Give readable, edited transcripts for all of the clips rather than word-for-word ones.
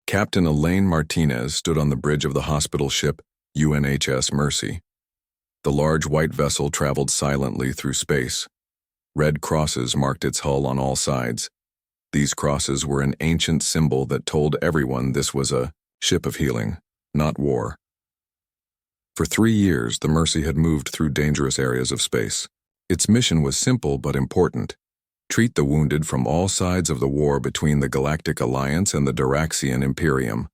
Captain Elaine Martinez stood on the bridge of the hospital ship UNHS Mercy. The large white vessel traveled silently through space. Red crosses marked its hull on all sides. These crosses were an ancient symbol that told everyone this was a ship of healing, not war. For 3 years, the Mercy had moved through dangerous areas of space. Its mission was simple but important: treat the wounded from all sides of the war between the Galactic Alliance and the Daraxian Imperium.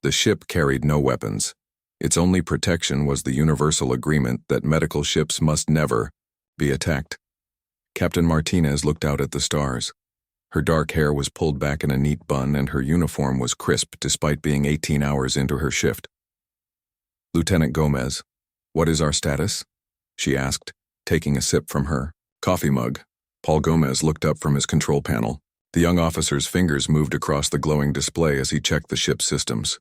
The ship carried no weapons. Its only protection was the universal agreement that medical ships must never be attacked. Captain Martinez looked out at the stars. Her dark hair was pulled back in a neat bun and her uniform was crisp despite being 18 hours into her shift. "Lieutenant Gomez, what is our status?" she asked, taking a sip from her coffee mug. Paul Gomez looked up from his control panel. The young officer's fingers moved across the glowing display as he checked the ship's systems.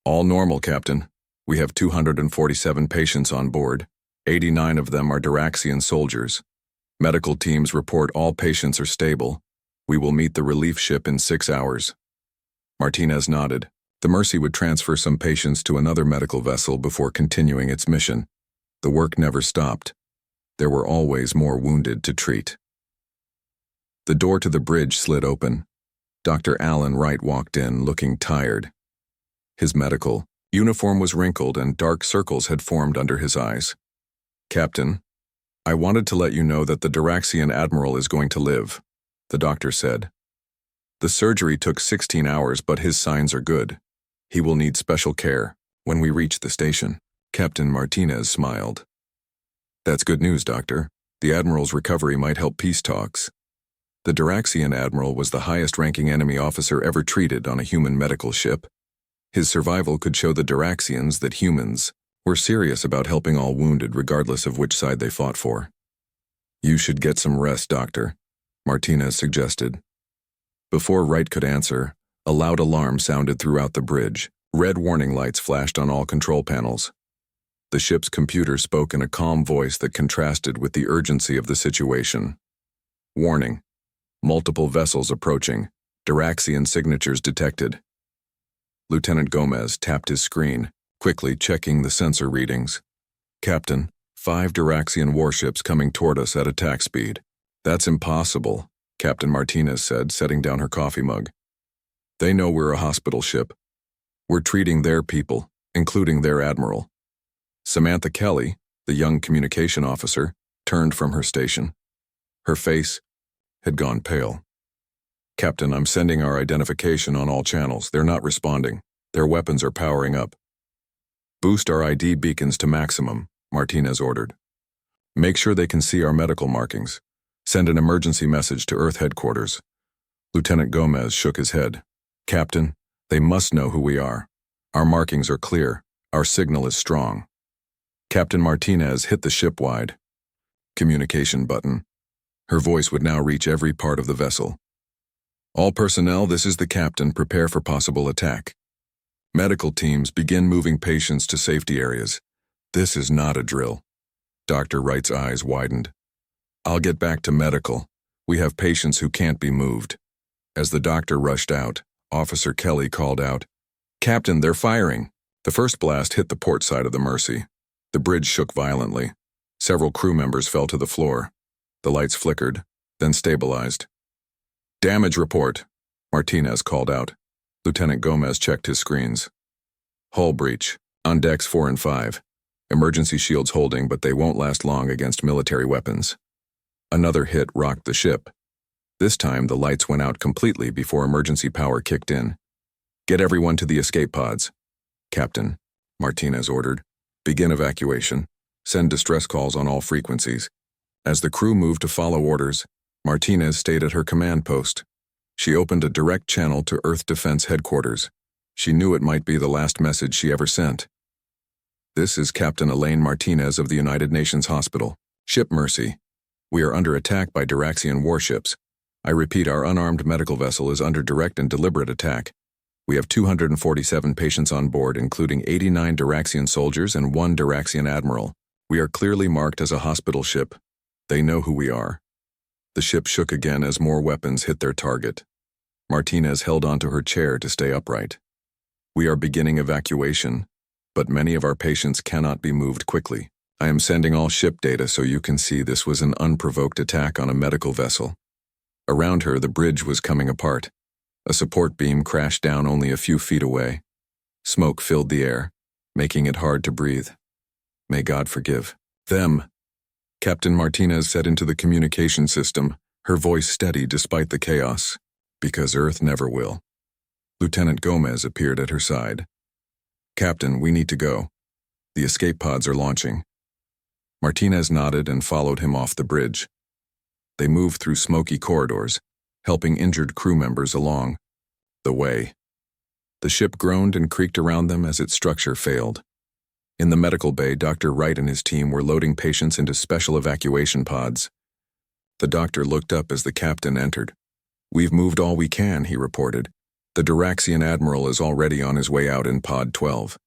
"All normal, Captain. We have 247 patients on board. 89 of them are Daraxian soldiers. Medical teams report all patients are stable. We will meet the relief ship in 6 hours." Martinez nodded. The Mercy would transfer some patients to another medical vessel before continuing its mission. The work never stopped. There were always more wounded to treat. The door to the bridge slid open. Dr. Alan Wright walked in, looking tired. His medical uniform was wrinkled and dark circles had formed under his eyes. "Captain, I wanted to let you know that the Daraxian Admiral is going to live," the doctor said. "The surgery took 16 hours, but his signs are good. He will need special care when we reach the station." Captain Martinez smiled. "That's good news, Doctor. The Admiral's recovery might help peace talks." The Daraxian Admiral was the highest-ranking enemy officer ever treated on a human medical ship. His survival could show the Daraxians that humans were serious about helping all wounded regardless of which side they fought for. "You should get some rest, Doctor," Martinez suggested. Before Wright could answer, a loud alarm sounded throughout the bridge. Red warning lights flashed on all control panels. The ship's computer spoke in a calm voice that contrasted with the urgency of the situation. "Warning. Multiple vessels approaching. Daraxian signatures detected." Lieutenant Gomez tapped his screen, quickly checking the sensor readings. "Captain, 5 Daraxian warships coming toward us at attack speed." "That's impossible," Captain Martinez said, setting down her coffee mug. "They know we're a hospital ship. We're treating their people, including their admiral." Samantha Kelly, the young communication officer, turned from her station. Her face had gone pale. "Captain, I'm sending our identification on all channels. They're not responding. Their weapons are powering up." "Boost our ID beacons to maximum," Martinez ordered. "Make sure they can see our medical markings. Send an emergency message to Earth headquarters." Lieutenant Gomez shook his head. "Captain, they must know who we are. Our markings are clear. Our signal is strong." Captain Martinez hit the ship wide communication button. Her voice would now reach every part of the vessel. "All personnel, this is the captain. Prepare for possible attack. Medical teams, begin moving patients to safety areas. This is not a drill." Dr. Wright's eyes widened. "I'll get back to medical. We have patients who can't be moved." As the doctor rushed out, Officer Kelly called out, "Captain, they're firing." The first blast hit the port side of the Mercy. The bridge shook violently. Several crew members fell to the floor. The lights flickered, then stabilized. "Damage report," Martinez called out. Lieutenant Gomez checked his screens. "Hull breach. On decks 4 and 5. Emergency shields holding, but they won't last long against military weapons." Another hit rocked the ship. This time, the lights went out completely before emergency power kicked in. "Get everyone to the escape pods." "Captain," Martinez ordered. "Begin evacuation. Send distress calls on all frequencies." As the crew moved to follow orders, Martinez stayed at her command post. She opened a direct channel to Earth Defense Headquarters. She knew it might be the last message she ever sent. "This is Captain Elaine Martinez of the United Nations Hospital. Ship Mercy. We are under attack by Daraxian warships. I repeat, our unarmed medical vessel is under direct and deliberate attack. We have 247 patients on board, including 89 Daraxian soldiers and 1 Daraxian admiral. We are clearly marked as a hospital ship. They know who we are." The ship shook again as more weapons hit their target. Martinez held onto her chair to stay upright. We are beginning evacuation, but many of our patients cannot be moved quickly. I am sending all ship data so you can see this was an unprovoked attack on a medical vessel. Around her, the bridge was coming apart. A support beam crashed down only a few feet away. Smoke filled the air, making it hard to breathe. May God forgive them, Captain Martinez said into the communication system, her voice steady despite the chaos. Because Earth never will. Lieutenant Gomez appeared at her side. Captain, we need to go. The escape pods are launching. Martinez nodded and followed him off the bridge. They moved through smoky corridors, helping injured crew members along the way. The ship groaned and creaked around them as its structure failed. In the medical bay, Dr. Wright and his team were loading patients into special evacuation pods. The doctor looked up as the captain entered. We've moved all we can, he reported. The Duraxian admiral is already on his way out in Pod 12.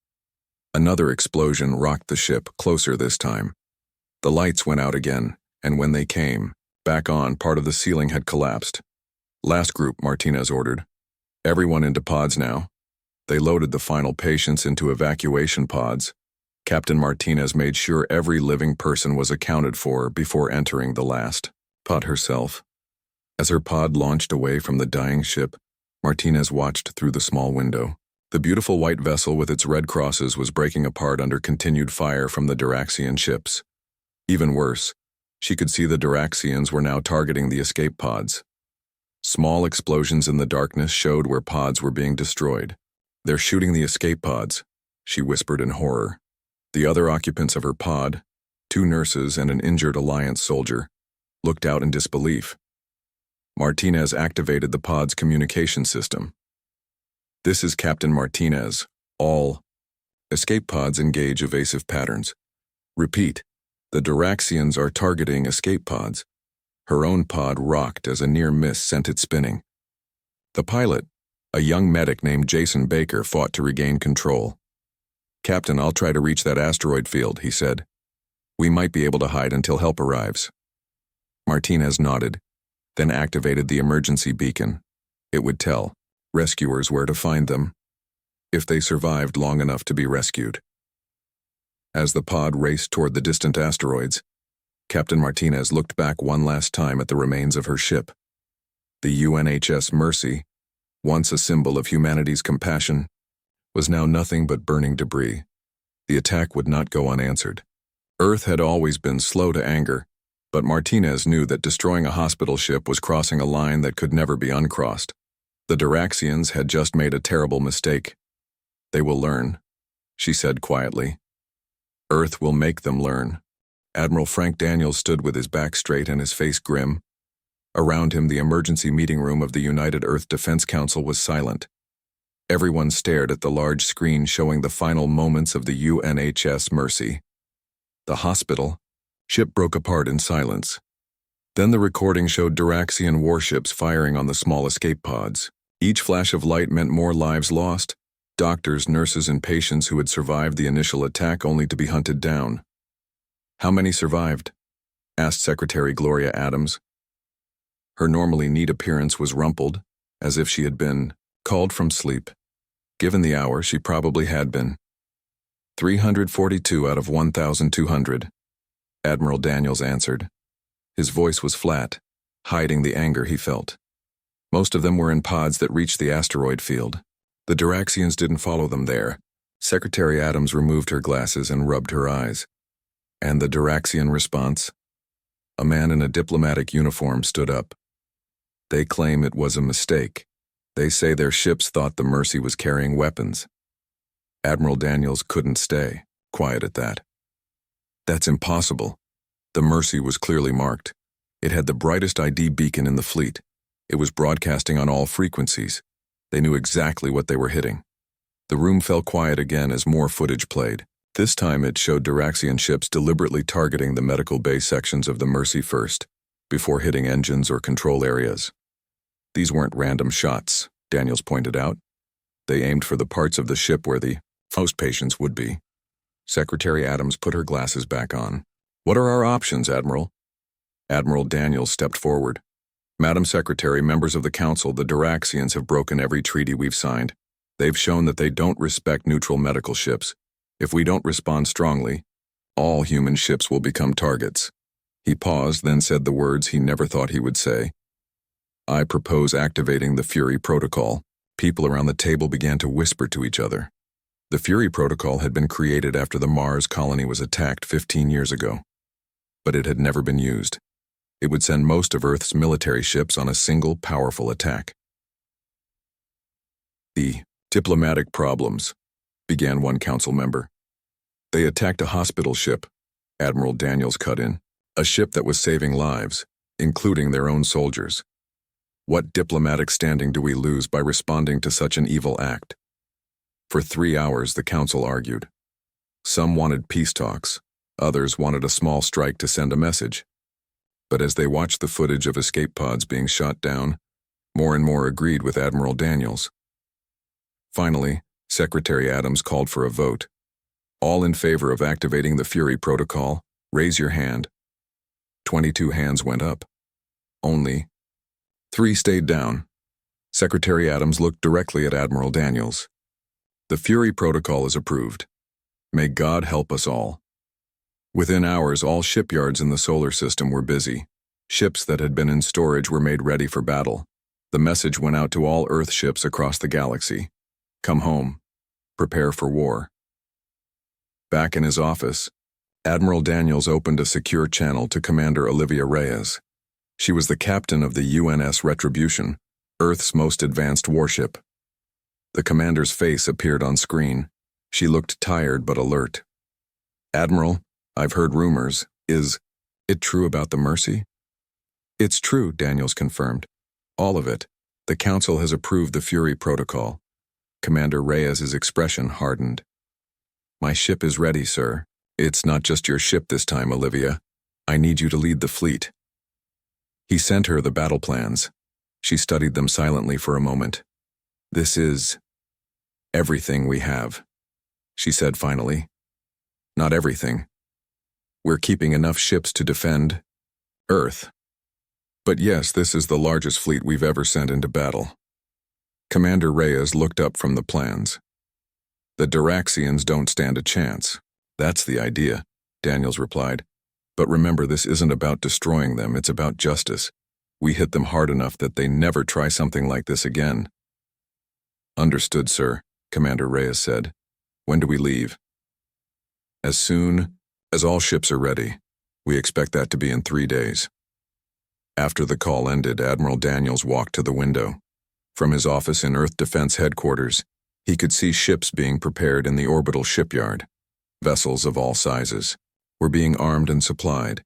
Another explosion rocked the ship, closer this time. The lights went out again, and when they came back on, part of the ceiling had collapsed. Last group, Martinez ordered. Everyone into pods now. They loaded the final patients into evacuation pods. Captain Martinez made sure every living person was accounted for before entering the last pod herself. As her pod launched away from the dying ship, Martinez watched through the small window. The beautiful white vessel with its red crosses was breaking apart under continued fire from the Duraxian ships. Even worse, she could see the Duraxians were now targeting the escape pods. Small explosions in the darkness showed where pods were being destroyed. They're shooting the escape pods, she whispered in horror. The other occupants of her pod, 2 nurses and an injured Alliance soldier, looked out in disbelief. Martinez activated the pod's communication system. This is Captain Martinez. All escape pods engage evasive patterns. Repeat, the Duraxians are targeting escape pods. Her own pod rocked as a near miss sent it spinning. The pilot, a young medic named Jason Baker, fought to regain control. Captain, I'll try to reach that asteroid field, he said. We might be able to hide until help arrives. Martinez nodded, then activated the emergency beacon. It would tell rescuers where to find them, if they survived long enough to be rescued. As the pod raced toward the distant asteroids, Captain Martinez looked back one last time at the remains of her ship. The UNHS Mercy, once a symbol of humanity's compassion, was now nothing but burning debris. The attack would not go unanswered. Earth had always been slow to anger, but Martinez knew that destroying a hospital ship was crossing a line that could never be uncrossed. The Duraxians had just made a terrible mistake. They will learn, she said quietly. Earth will make them learn. Admiral Frank Daniels stood with his back straight and his face grim. Around him, the emergency meeting room of the United Earth Defense Council was silent. Everyone stared at the large screen showing the final moments of the UNHS Mercy. The hospital ship broke apart in silence. Then the recording showed Duraxian warships firing on the small escape pods. Each flash of light meant more lives lost, doctors, nurses, and patients who had survived the initial attack only to be hunted down. How many survived? Asked Secretary Gloria Adams. Her normally neat appearance was rumpled, as if she had been called from sleep. Given the hour, she probably had been. 342 out of 1,200. Admiral Daniels answered. His voice was flat, hiding the anger he felt. Most of them were in pods that reached the asteroid field. The Duraxians didn't follow them there. Secretary Adams removed her glasses and rubbed her eyes. And the Duraxian response? A man in a diplomatic uniform stood up. They claim it was a mistake. They say their ships thought the Mercy was carrying weapons. Admiral Daniels couldn't stay quiet at that. That's impossible. The Mercy was clearly marked. It had the brightest ID beacon in the fleet. It was broadcasting on all frequencies. They knew exactly what they were hitting. The room fell quiet again as more footage played. This time it showed Duraxian ships deliberately targeting the medical bay sections of the Mercy first, before hitting engines or control areas. These weren't random shots, Daniels pointed out. They aimed for the parts of the ship where the most patients would be. Secretary Adams put her glasses back on. What are our options, Admiral? Admiral Daniels stepped forward. Madam Secretary, members of the Council, the Duraxians have broken every treaty we've signed. They've shown that they don't respect neutral medical ships. If we don't respond strongly, all human ships will become targets." He paused, then said the words he never thought he would say. "I propose activating the Fury Protocol." People around the table began to whisper to each other. The Fury Protocol had been created after the Mars colony was attacked 15 years ago. But it had never been used. It would send most of Earth's military ships on a single powerful attack. "The diplomatic problems," began one council member. "They attacked a hospital ship," Admiral Daniels cut in. "A ship that was saving lives, including their own soldiers. What diplomatic standing do we lose by responding to such an evil act?" For 3 hours, the council argued. Some wanted peace talks, others wanted a small strike to send a message. But as they watched the footage of escape pods being shot down, more and more agreed with Admiral Daniels. Finally, Secretary Adams called for a vote. "All in favor of activating the Fury Protocol, raise your hand." 22 hands went up. Only 3 stayed down. Secretary Adams looked directly at Admiral Daniels. "The Fury Protocol is approved. May God help us all." Within hours, all shipyards in the solar system were busy. Ships that had been in storage were made ready for battle. The message went out to all Earth ships across the galaxy. Come home. Prepare for war. Back in his office, Admiral Daniels opened a secure channel to Commander Olivia Reyes. She was the captain of the UNS Retribution, Earth's most advanced warship. The commander's face appeared on screen. She looked tired but alert. "Admiral, I've heard rumors. Is it true about the Mercy?" "It's true," Daniels confirmed. "All of it. The Council has approved the Fury Protocol." Commander Reyes's expression hardened. "My ship is ready, sir." "It's not just your ship this time, Olivia. I need you to lead the fleet." He sent her the battle plans. She studied them silently for a moment. "This is everything we have," she said finally. "Not everything. We're keeping enough ships to defend Earth. But yes, this is the largest fleet we've ever sent into battle." Commander Reyes looked up from the plans. "The Diraxians don't stand a chance." "That's the idea," Daniels replied. "But remember, this isn't about destroying them, it's about justice. We hit them hard enough that they never try something like this again." "Understood, sir," Commander Reyes said. "When do we leave?" "As soon as all ships are ready. We expect that to be in 3 days." After the call ended, Admiral Daniels walked to the window. From his office in Earth Defense Headquarters, he could see ships being prepared in the orbital shipyard. Vessels of all sizes were being armed and supplied.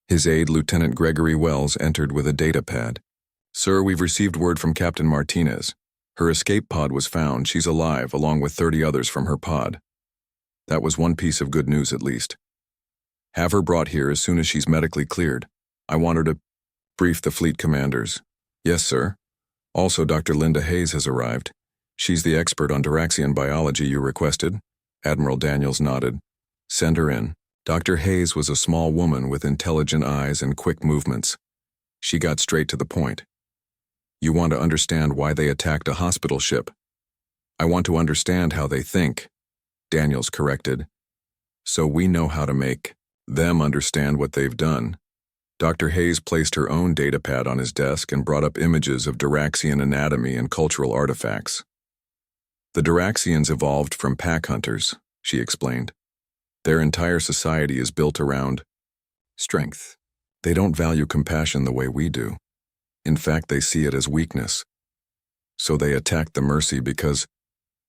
His aide, Lieutenant Gregory Wells, entered with a data pad. "Sir, we've received word from Captain Martinez. Her escape pod was found. She's alive, along with 30 others from her pod." That was one piece of good news at least. "Have her brought here as soon as she's medically cleared. I want her to brief the fleet commanders." "Yes, sir. Also, Dr. Linda Hayes has arrived. She's the expert on Diraxian biology you requested." Admiral Daniels nodded. "Send her in." Dr. Hayes was a small woman with intelligent eyes and quick movements. She got straight to the point. "You want to understand why they attacked a hospital ship?" "I want to understand how they think," Daniels corrected. "So we know how to make them understand what they've done." Dr. Hayes placed her own datapad on his desk and brought up images of Diraxian anatomy and cultural artifacts. "The Diraxians evolved from pack hunters," she explained. "Their entire society is built around strength. They don't value compassion the way we do. In fact, they see it as weakness. So they attacked the Mercy because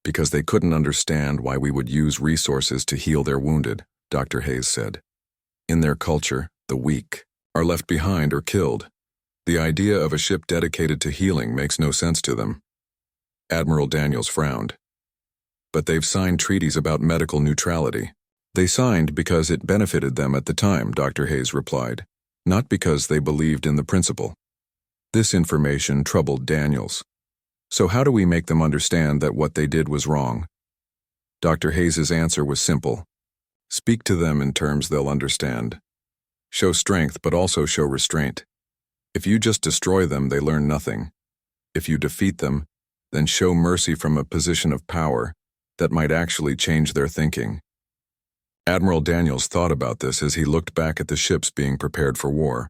they couldn't understand why we would use resources to heal their wounded," Dr. Hayes said. "In their culture, the weak are left behind or killed. The idea of a ship dedicated to healing makes no sense to them." Admiral Daniels frowned. "But they've signed treaties about medical neutrality." "They signed because it benefited them at the time," Dr. Hayes replied, "not because they believed in the principle." This information troubled Daniels. "So how do we make them understand that what they did was wrong?" Dr. Hayes's answer was simple. "Speak to them in terms they'll understand. Show strength, but also show restraint. If you just destroy them, they learn nothing. If you defeat them, than show mercy from a position of power that might actually change their thinking. Admiral Daniels thought about this as he looked back at the ships being prepared for war.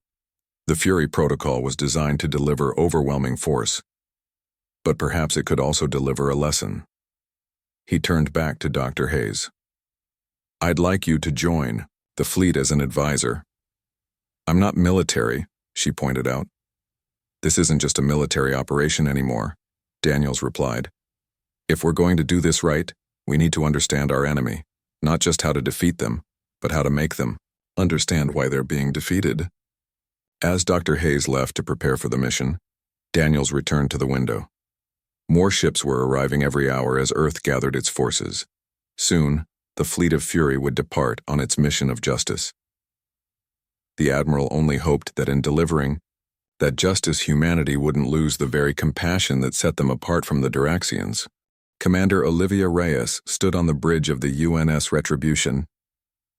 The Fury Protocol was designed to deliver overwhelming force, but perhaps it could also deliver a lesson. He turned back to Dr. Hayes. "I'd like you to join the fleet as an advisor." "I'm not military," she pointed out. "This isn't just a military operation anymore," Daniels replied. "If we're going to do this right, we need to understand our enemy, not just how to defeat them, but how to make them understand why they're being defeated." As Dr. Hayes left to prepare for the mission, Daniels returned to the window. More ships were arriving every hour as Earth gathered its forces. Soon, the fleet of Fury would depart on its mission of justice. The Admiral only hoped that in delivering that justice, humanity wouldn't lose the very compassion that set them apart from the Duraxians. Commander Olivia Reyes stood on the bridge of the UNS Retribution.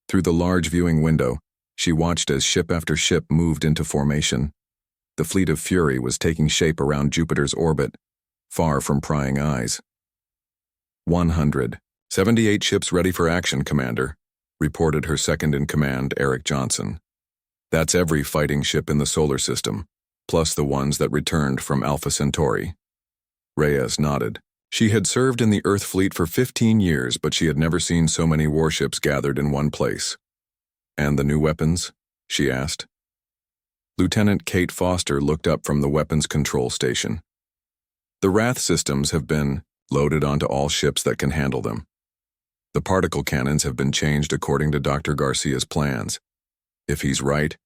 Through the large viewing window, she watched as ship after ship moved into formation. The fleet of Fury was taking shape around Jupiter's orbit, far from prying eyes. 178 ships ready for action, Commander, reported her second-in-command, Eric Johnson. That's every fighting ship in the solar system, plus the ones that returned from Alpha Centauri. Reyes nodded. She had served in the Earth fleet for 15 years, but she had never seen so many warships gathered in one place. "And the new weapons?" she asked. Lieutenant Kate Foster looked up from the weapons control station. "The Wrath systems have been loaded onto all ships that can handle them. The particle cannons have been changed according to Dr. Garcia's plans. If he's right,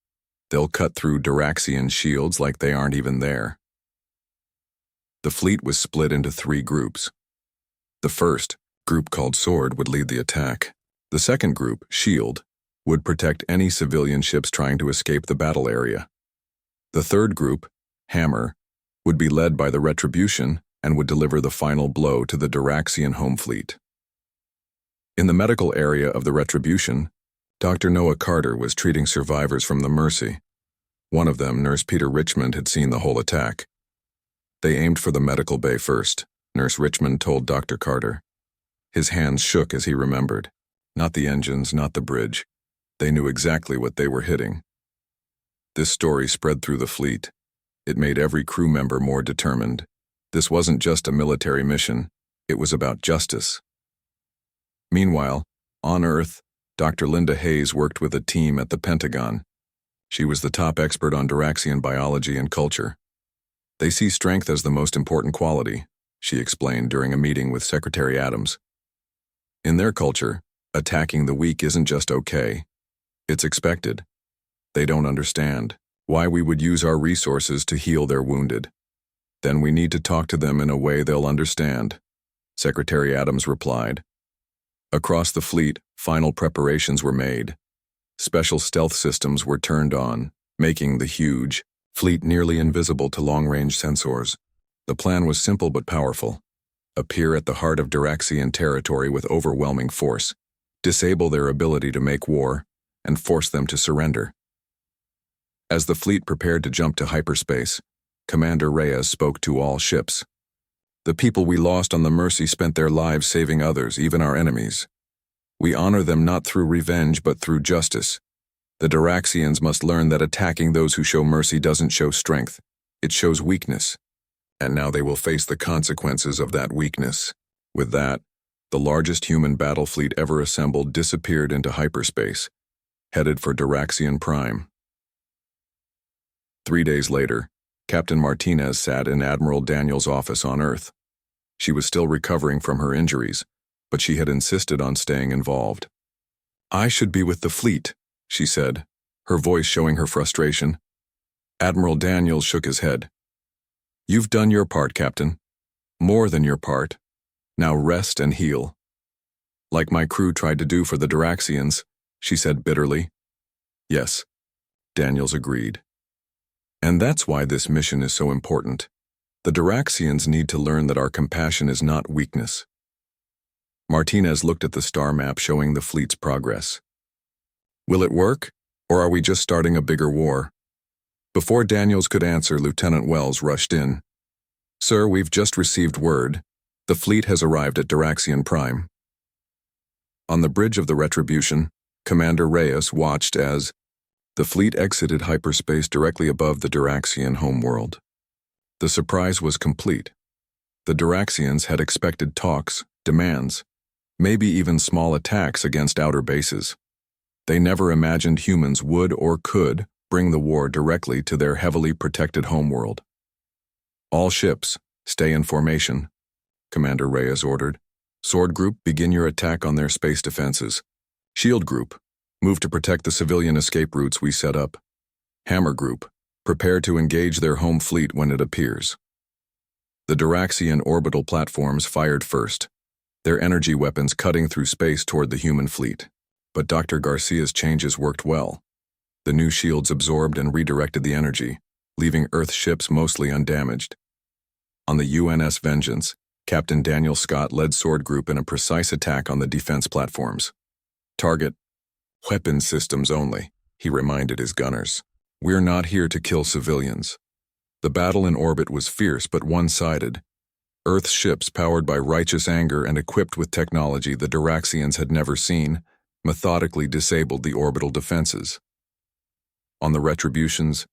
they'll cut through Duraxian shields like they aren't even there." The fleet was split into 3 groups. The first, group called Sword, would lead the attack. The second group, Shield, would protect any civilian ships trying to escape the battle area. The third group, Hammer, would be led by the Retribution and would deliver the final blow to the Duraxian home fleet. In the medical area of the Retribution, Dr. Noah Carter was treating survivors from the Mercy. One of them, Nurse Peter Richmond, had seen the whole attack. They aimed for the medical bay first, Nurse Richmond told Dr. Carter. His hands shook as he remembered. Not the engines, not the bridge. They knew exactly what they were hitting. This story spread through the fleet. It made every crew member more determined. This wasn't just a military mission. It was about justice. Meanwhile, on Earth, Dr. Linda Hayes worked with a team at the Pentagon. She was the top expert on Duraxian biology and culture. "They see strength as the most important quality," she explained during a meeting with Secretary Adams. "In their culture, attacking the weak isn't just okay. It's expected. They don't understand why we would use our resources to heal their wounded. Then we need to talk to them in a way they'll understand," Secretary Adams replied. Across the fleet, final preparations were made. Special stealth systems were turned on, making the huge fleet nearly invisible to long-range sensors. The plan was simple but powerful. Appear at the heart of Duraxian territory with overwhelming force, disable their ability to make war, and force them to surrender. As the fleet prepared to jump to hyperspace, Commander Reyes spoke to all ships. "The people we lost on the Mercy spent their lives saving others, even our enemies. We honor them not through revenge but through justice. The Duraxians must learn that attacking those who show mercy doesn't show strength, it shows weakness. And now they will face the consequences of that weakness." With that, the largest human battle fleet ever assembled disappeared into hyperspace, headed for Duraxian Prime. 3 days later, Captain Martinez sat in Admiral Daniels' office on Earth. She was still recovering from her injuries, but she had insisted on staying involved. "I should be with the fleet," she said, her voice showing her frustration. Admiral Daniels shook his head. "You've done your part, Captain. More than your part. Now rest and heal." "Like my crew tried to do for the Duraxians," she said bitterly. "Yes," Daniels agreed. "And that's why this mission is so important. The Duraxians need to learn that our compassion is not weakness." Martinez looked at the star map showing the fleet's progress. "Will it work, or are we just starting a bigger war?" Before Daniels could answer, Lieutenant Wells rushed in. Sir, we've just received word. The fleet has arrived at Diraxion Prime. On the bridge of the Retribution, Commander Reyes watched as the fleet exited hyperspace directly above the Diraxion homeworld. The surprise was complete. The Diraxians had expected talks, demands, maybe even small attacks against outer bases. They never imagined humans would or could bring the war directly to their heavily protected homeworld. All ships, stay in formation, Commander Reyes ordered. Sword Group, begin your attack on their space defenses. Shield Group, move to protect the civilian escape routes we set up. Hammer Group, prepare to engage their home fleet when it appears. The Diraxian orbital platforms fired first, their energy weapons cutting through space toward the human fleet. But Dr. Garcia's changes worked well. The new shields absorbed and redirected the energy, leaving Earth ships mostly undamaged. On the UNS Vengeance, Captain Daniel Scott led Sword Group in a precise attack on the defense platforms. Target, weapon systems only, he reminded his gunners. We're not here to kill civilians. The battle in orbit was fierce but one-sided. Earth's ships, powered by righteous anger and equipped with technology the Diraxians had never seen, methodically disabled the orbital defenses. On the Retribution's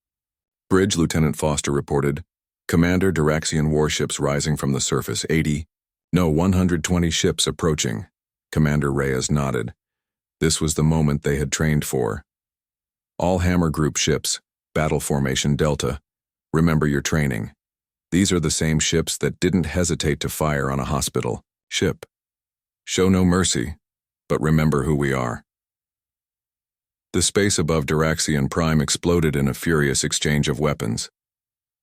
bridge, Lieutenant Foster reported, Commander, Diraxian warships rising from the surface, 120 ships approaching. Commander Reyes nodded. This was the moment they had trained for. All Hammer Group ships, Battle Formation Delta, remember your training. These are the same ships that didn't hesitate to fire on a hospital ship. Show no mercy, but remember who we are. The space above Diraxion Prime exploded in a furious exchange of weapons.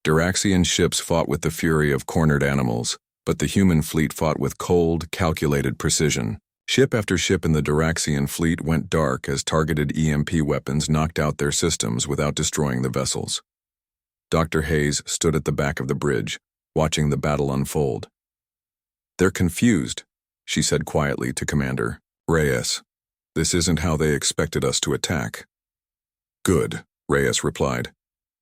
Diraxian ships fought with the fury of cornered animals, but the human fleet fought with cold, calculated precision. Ship after ship in the Diraxian fleet went dark as targeted EMP weapons knocked out their systems without destroying the vessels. Dr. Hayes stood at the back of the bridge, watching the battle unfold. They're confused, she said quietly to Commander Reyes. This isn't how they expected us to attack. Good, Reyes replied.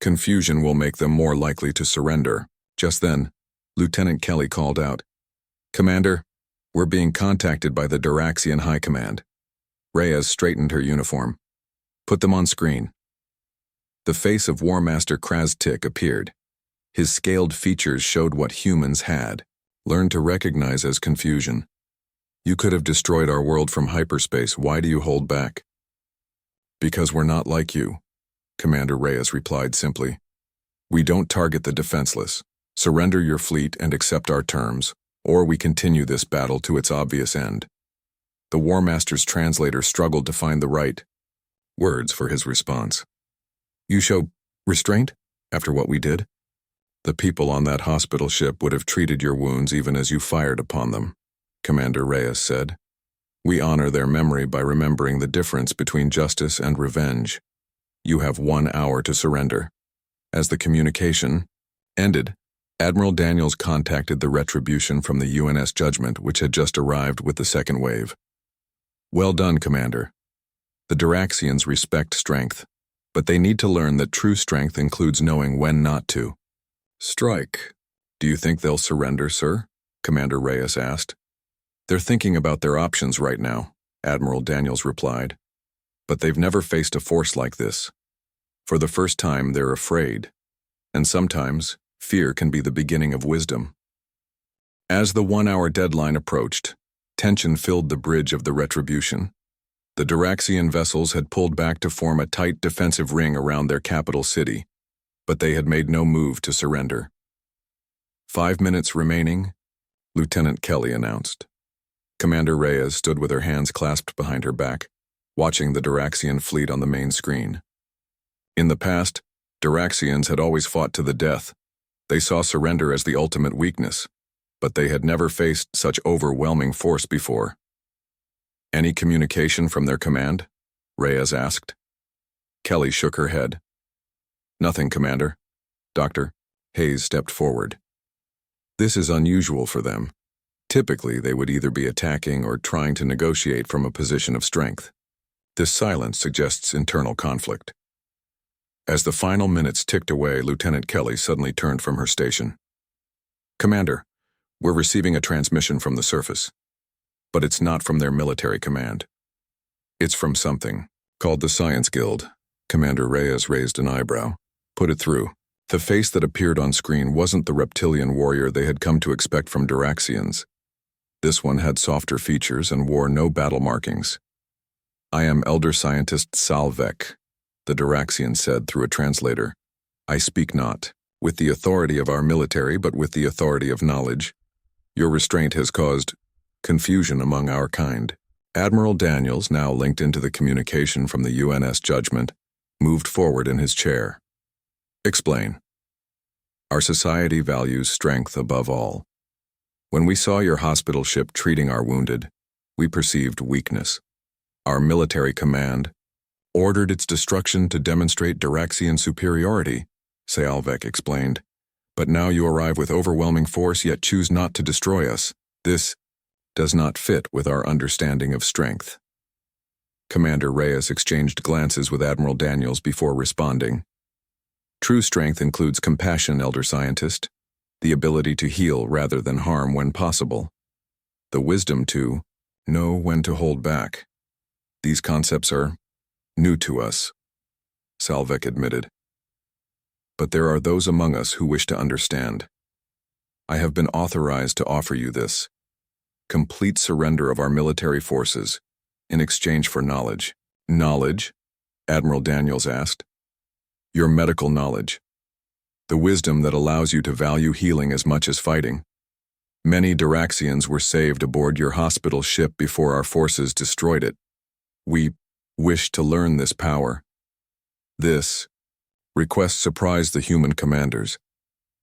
Confusion will make them more likely to surrender. Just then, Lieutenant Kelly called out, Commander, we're being contacted by the Diraxian High Command. Reyes straightened her uniform. Put them on screen. The face of War Master Kraz-Tik appeared. His scaled features showed what humans had learned to recognize as confusion. You could have destroyed our world from hyperspace. Why do you hold back? Because we're not like you, Commander Reyes replied simply. We don't target the defenseless. Surrender your fleet and accept our terms, or we continue this battle to its obvious end. The War Master's translator struggled to find the right words for his response. You show restraint after what we did? The people on that hospital ship would have treated your wounds even as you fired upon them, Commander Reyes said. We honor their memory by remembering the difference between justice and revenge. You have 1 hour to surrender. As the communication ended, Admiral Daniels contacted the Retribution from the UNS Judgment, which had just arrived with the second wave. Well done, Commander. The Diraxians respect strength, but they need to learn that true strength includes knowing when not to. Strike. Do you think they'll surrender, sir? Commander Reyes asked. They're thinking about their options right now, Admiral Daniels replied. But they've never faced a force like this. For the first time, they're afraid. And sometimes, fear can be the beginning of wisdom. As the 1-hour deadline approached, tension filled the bridge of the Retribution. The Diraxian vessels had pulled back to form a tight defensive ring around their capital city, but they had made no move to surrender. 5 minutes remaining, Lieutenant Kelly announced. Commander Reyes stood with her hands clasped behind her back, watching the Diraxian fleet on the main screen. In the past, Diraxians had always fought to the death. They saw surrender as the ultimate weakness, but they had never faced such overwhelming force before. Any communication from their command? Reyes asked. Kelly shook her head. Nothing, Commander. Dr. Hayes stepped forward. This is unusual for them. Typically, they would either be attacking or trying to negotiate from a position of strength. This silence suggests internal conflict. As the final minutes ticked away, Lieutenant Kelly suddenly turned from her station. Commander, we're receiving a transmission from the surface. But it's not from their military command. It's from something called the Science Guild. Commander Reyes raised an eyebrow. Put it through. The face that appeared on screen wasn't the reptilian warrior they had come to expect from Duraxians. This one had softer features and wore no battle markings. I am Elder Scientist Salvek, the Duraxian said through a translator. I speak not with the authority of our military, but with the authority of knowledge. Your restraint has caused confusion among our kind. Admiral Daniels, now linked into the communication from the UNS Judgment, moved forward in his chair. Explain. Our society values strength above all. When we saw your hospital ship treating our wounded, we perceived weakness. Our military command ordered its destruction to demonstrate Duraxian superiority, Salvek explained. But now you arrive with overwhelming force yet choose not to destroy us. This does not fit with our understanding of strength. Commander Reyes exchanged glances with Admiral Daniels before responding. True strength includes compassion, Elder Scientist, the ability to heal rather than harm when possible, the wisdom to know when to hold back. These concepts are new to us, Salvek admitted. But there are those among us who wish to understand. I have been authorized to offer you this complete surrender of our military forces in exchange for knowledge. Knowledge? Admiral Daniels asked. Your medical knowledge. The wisdom that allows you to value healing as much as fighting. Many Duraxians were saved aboard your hospital ship before our forces destroyed it. We wish to learn this power. This request surprised the human commanders.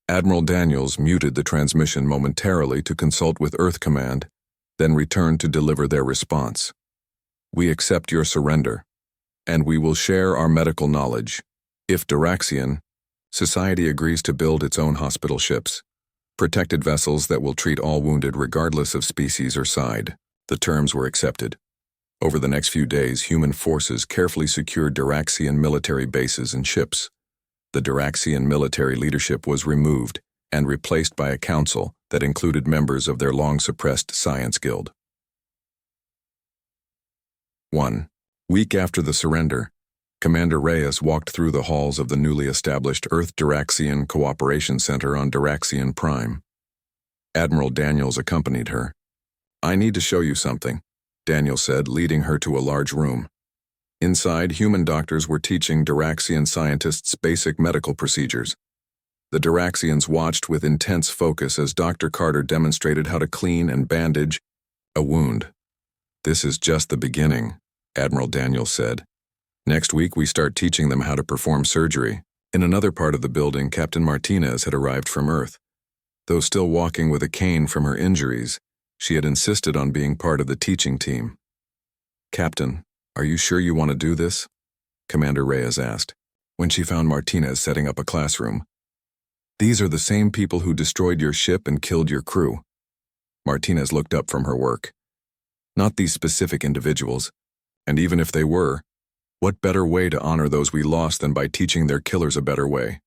Admiral Daniels muted the transmission momentarily to consult with Earth Command, then returned to deliver their response. We accept your surrender, and we will share our medical knowledge. If Duraxian, society agrees to build its own hospital ships, protected vessels that will treat all wounded regardless of species or side. The terms were accepted. Over the next few days, human forces carefully secured Duraxian military bases and ships. The Duraxian military leadership was removed and replaced by a council that included members of their long-suppressed Science Guild. 1 week after the surrender, Commander Reyes walked through the halls of the newly established Earth-Duraxian Cooperation Center on Duraxian Prime. Admiral Daniels accompanied her. I need to show you something, Daniel said, leading her to a large room. Inside, human doctors were teaching Duraxian scientists basic medical procedures. The Duraxians watched with intense focus as Dr. Carter demonstrated how to clean and bandage a wound. This is just the beginning, Admiral Daniels said. Next week, we start teaching them how to perform surgery. In another part of the building, Captain Martinez had arrived from Earth. Though still walking with a cane from her injuries, she had insisted on being part of the teaching team. Captain, are you sure you want to do this? Commander Reyes asked, when she found Martinez setting up a classroom. These are the same people who destroyed your ship and killed your crew. Martinez looked up from her work. Not these specific individuals, and even if they were, what better way to honor those we lost than by teaching their killers a better way?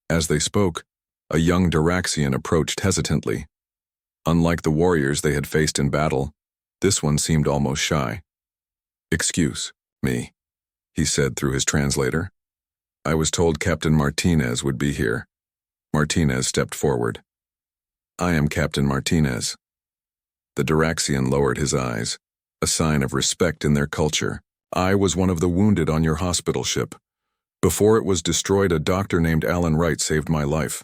As they spoke, a young Duraxian approached hesitantly. Unlike the warriors they had faced in battle, this one seemed almost shy. Excuse me, he said through his translator. I was told Captain Martinez would be here. Martinez stepped forward. I am Captain Martinez. The Duraxian lowered his eyes, a sign of respect in their culture. I was one of the wounded on your hospital ship. Before it was destroyed, a doctor named Alan Wright saved my life.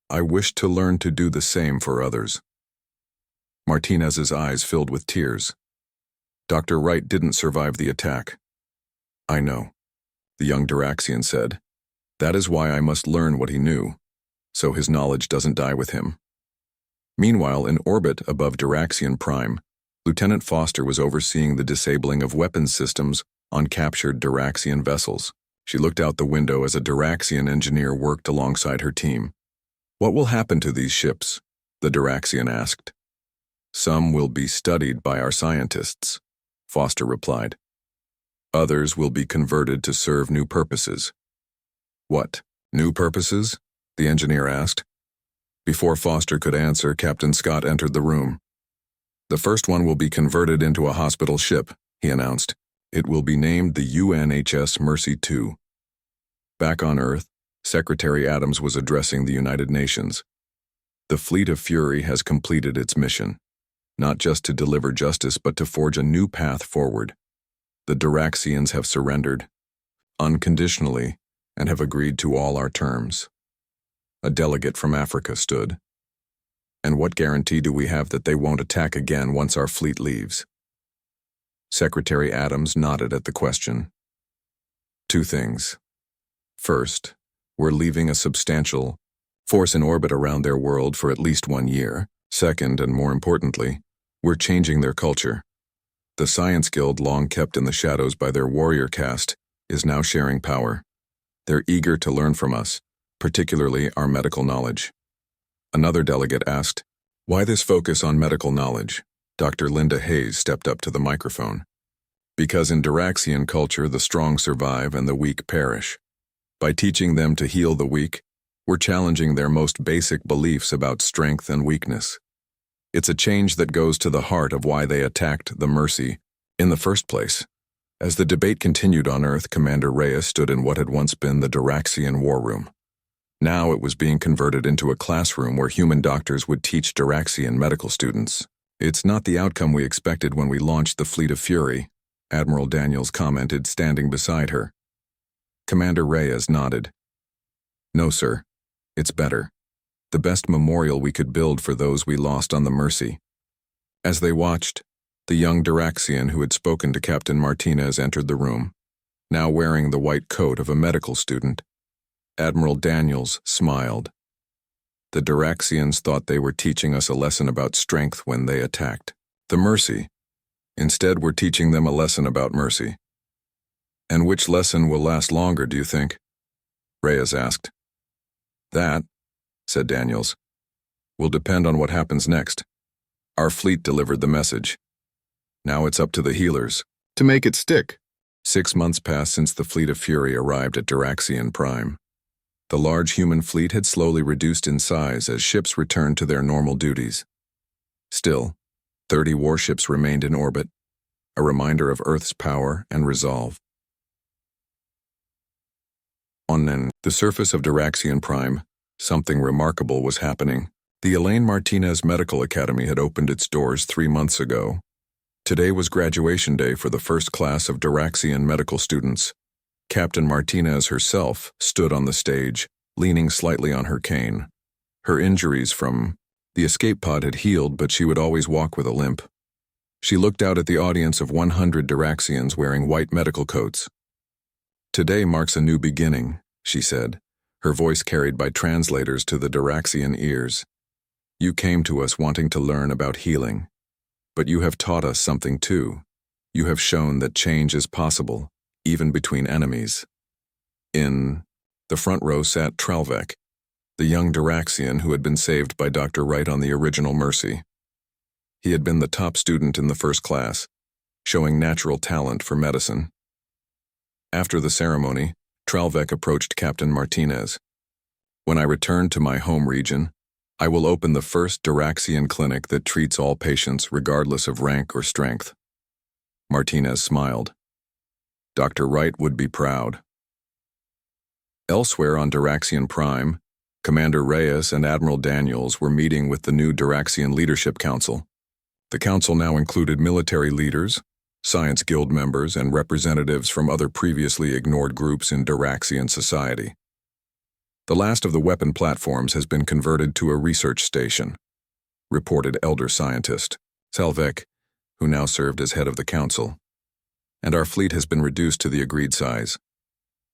I wish to learn to do the same for others. Martinez's eyes filled with tears. Dr. Wright didn't survive the attack. I know, the young Duraxian said. That is why I must learn what he knew, so his knowledge doesn't die with him. Meanwhile, in orbit above Duraxian Prime, Lieutenant Foster was overseeing the disabling of weapons systems on captured Duraxian vessels. She looked out the window as a Duraxian engineer worked alongside her team. What will happen to these ships? The Duraxian asked. Some will be studied by our scientists, Foster replied. Others will be converted to serve new purposes. What, new purposes? The engineer asked. Before Foster could answer, Captain Scott entered the room. "The first one will be converted into a hospital ship," he announced. "It will be named the UNHS Mercy II." Back on Earth, Secretary Adams was addressing the United Nations. "The Fleet of Fury has completed its mission, not just to deliver justice but to forge a new path forward. The Duraxians have surrendered, unconditionally, and have agreed to all our terms." A delegate from Africa stood. "And what guarantee do we have that they won't attack again once our fleet leaves?" Secretary Adams nodded at the question. "Two things. First, we're leaving a substantial force in orbit around their world for at least 1 year. Second, and more importantly, we're changing their culture. The Science Guild, long kept in the shadows by their warrior caste, is now sharing power. They're eager to learn from us, particularly our medical knowledge." Another delegate asked, "Why this focus on medical knowledge?" Dr. Linda Hayes stepped up to the microphone. "Because in Duraxian culture, the strong survive and the weak perish. By teaching them to heal the weak, we're challenging their most basic beliefs about strength and weakness. It's a change that goes to the heart of why they attacked the Mercy in the first place." As the debate continued on Earth, Commander Reyes stood in what had once been the Duraxian war room. Now it was being converted into a classroom where human doctors would teach Duraxian medical students. "It's not the outcome we expected when we launched the Fleet of Fury," Admiral Daniels commented, standing beside her. Commander Reyes nodded. "No, sir. It's better. The best memorial we could build for those we lost on the Mercy." As they watched, the young Duraxian who had spoken to Captain Martinez entered the room, now wearing the white coat of a medical student. Admiral Daniels smiled. "The Duraxians thought they were teaching us a lesson about strength when they attacked the Mercy. Instead, we're teaching them a lesson about mercy." "And which lesson will last longer, do you think?" Reyes asked. "That," said Daniels, "will depend on what happens next. Our fleet delivered the message. Now it's up to the healers to make it stick." 6 months passed since the Fleet of Fury arrived at Duraxian Prime. The large human fleet had slowly reduced in size as ships returned to their normal duties. Still, 30 warships remained in orbit, a reminder of Earth's power and resolve. On the surface of Duraxian Prime, something remarkable was happening. The Elaine Martinez Medical Academy had opened its doors 3 months ago. Today was graduation day for the first class of Duraxian medical students. Captain Martinez herself stood on the stage, leaning slightly on her cane. Her injuries from the escape pod had healed, but she would always walk with a limp. She looked out at the audience of 100 Duraxians wearing white medical coats. "Today marks a new beginning," she said, her voice carried by translators to the Duraxian ears. "You came to us wanting to learn about healing. But you have taught us something too. You have shown that change is possible, even between enemies." In the front row sat Tralvek, the young Duraxian who had been saved by Dr. Wright on the original Mercy. He had been the top student in the first class, showing natural talent for medicine. After the ceremony, Tralvek approached Captain Martinez. "When I return to my home region, I will open the first Duraxian clinic that treats all patients regardless of rank or strength." Martinez smiled. Dr. Wright would be proud. Elsewhere on Duraxian Prime, Commander Reyes and Admiral Daniels were meeting with the new Duraxian Leadership Council. The council now included military leaders, Science Guild members, and representatives from other previously ignored groups in Duraxian society. "The last of the weapon platforms has been converted to a research station," reported elder scientist Salvek, who now served as head of the council. "And our fleet has been reduced to the agreed size."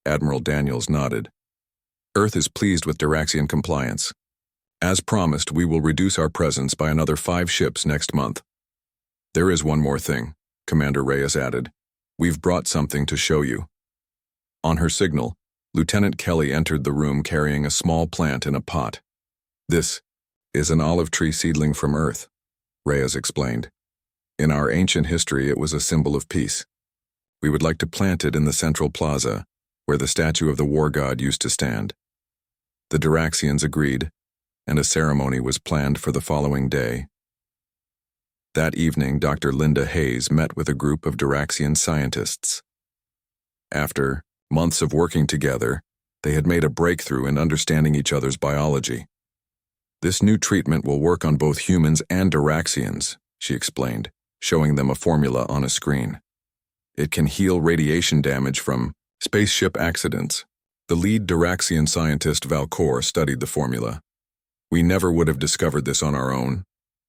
Admiral Daniels nodded. "Earth is pleased with Duraxian compliance. As promised, we will reduce our presence by another 5 ships next month." "There is one more thing," Commander Reyes added. "We've brought something to show you." On her signal, Lieutenant Kelly entered the room carrying a small plant in a pot. "This is an olive tree seedling from Earth," Reyes explained. "In our ancient history, it was a symbol of peace. We would like to plant it in the central plaza, where the statue of the war god used to stand." The Duraxians agreed, and a ceremony was planned for the following day. That evening, Dr. Linda Hayes met with a group of Duraxian scientists. After months of working together, they had made a breakthrough in understanding each other's biology. This new treatment will work on both humans and Duraxians, she explained, showing them a formula on a screen. It can heal radiation damage from spaceship accidents. The lead Duraxian scientist Valcor studied the formula. We never would have discovered this on our own.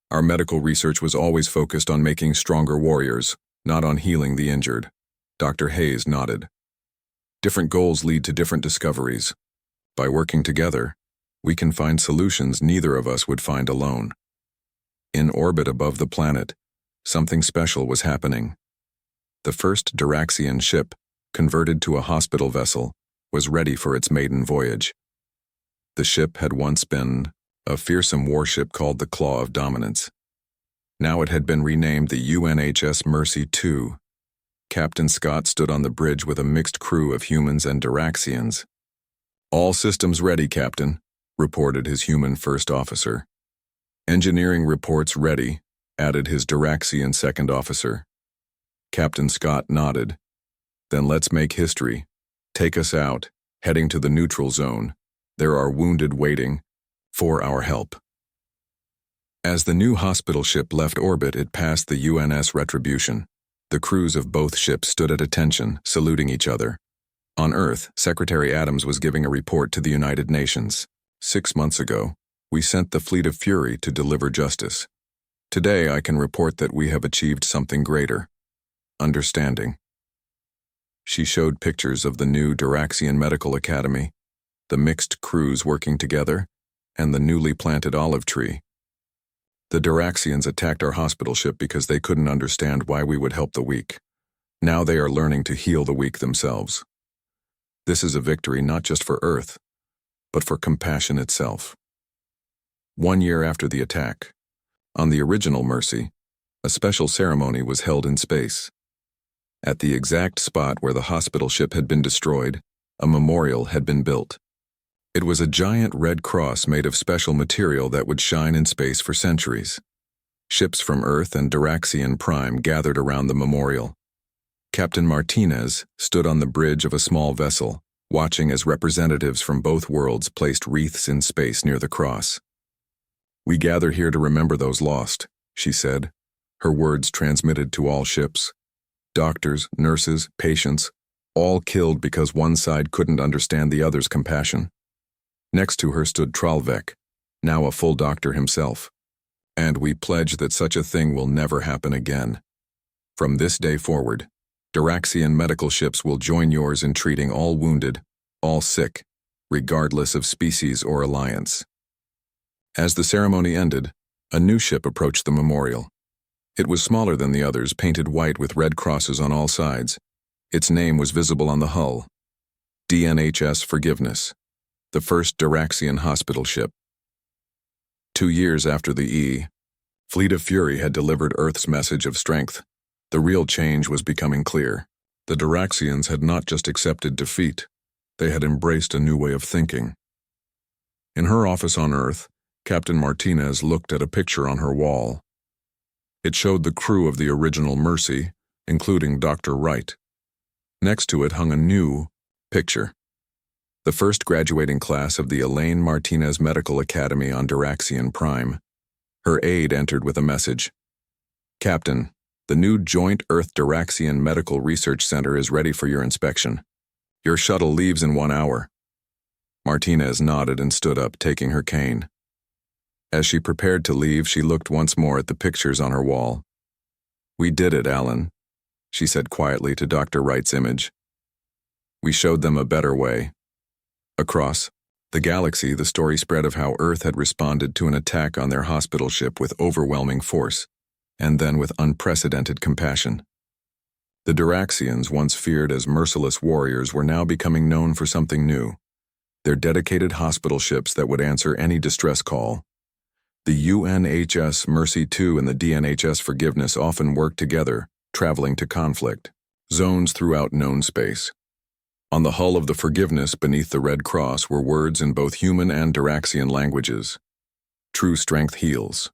Our medical research was always focused on making stronger warriors, not on healing the injured. Dr. Hayes nodded. Different goals lead to different discoveries. By working together, we can find solutions neither of us would find alone. In orbit above the planet, something special was happening. The first Duraxian ship, converted to a hospital vessel, was ready for its maiden voyage. The ship had once been a fearsome warship called the Claw of Dominance. Now it had been renamed the UNHS Mercy II. Captain Scott stood on the bridge with a mixed crew of humans and Duraxians. "All systems ready, Captain," reported his human first officer. "Engineering reports ready," added his Duraxian second officer. Captain Scott nodded. "Then let's make history. Take us out, heading to the neutral zone. There are wounded waiting for our help." As the new hospital ship left orbit, it passed the UNS Retribution. The crews of both ships stood at attention, saluting each other. On Earth, Secretary Adams was giving a report to the United Nations. 6 months ago, we sent the Fleet of Fury to deliver justice. Today, I can report that we have achieved something greater: understanding. She showed pictures of the new Duraxian Medical Academy, the mixed crews working together, and the newly planted olive tree. The Duraxians attacked our hospital ship because they couldn't understand why we would help the weak. Now they are learning to heal the weak themselves. This is a victory not just for Earth, but for compassion itself. 1 year after the attack, on the original Mercy, a special ceremony was held in space. At the exact spot where the hospital ship had been destroyed, a memorial had been built. It was a giant red cross made of special material that would shine in space for centuries. Ships from Earth and Duraxian Prime gathered around the memorial. Captain Martinez stood on the bridge of a small vessel, watching as representatives from both worlds placed wreaths in space near the cross. "We gather here to remember those lost," she said, her words transmitted to all ships. Doctors, nurses, patients, all killed because one side couldn't understand the other's compassion. Next to her stood Tralvek, now a full doctor himself. "And we pledge that such a thing will never happen again. From this day forward, Duraxian medical ships will join yours in treating all wounded, all sick, regardless of species or alliance." As the ceremony ended, a new ship approached the memorial. It was smaller than the others, painted white with red crosses on all sides. Its name was visible on the hull: DNHS Forgiveness, the first Duraxian hospital ship. 2 years after the Fleet of Fury had delivered Earth's message of strength, the real change was becoming clear. The Duraxians had not just accepted defeat, they had embraced a new way of thinking. In her office on Earth, Captain Martinez looked at a picture on her wall. It showed the crew of the original Mercy, including Dr. Wright. Next to it hung a new picture: the first graduating class of the Elaine Martinez Medical Academy on Duraxian Prime. Her aide entered with a message: "Captain, the new Joint Earth-Duraxian Medical Research Center is ready for your inspection. Your shuttle leaves in 1 hour." Martinez nodded and stood up, taking her cane. As she prepared to leave, she looked once more at the pictures on her wall. "We did it, Alan," she said quietly to Dr. Wright's image. "We showed them a better way." Across the galaxy, the story spread of how Earth had responded to an attack on their hospital ship with overwhelming force, and then with unprecedented compassion. The Duraxians, once feared as merciless warriors, were now becoming known for something new: their dedicated hospital ships that would answer any distress call. The UNHS Mercy II and the DNHS Forgiveness often worked together, traveling to conflict zones throughout known space. On the hull of the Forgiveness, beneath the Red Cross, were words in both human and Duraxian languages: True strength heals.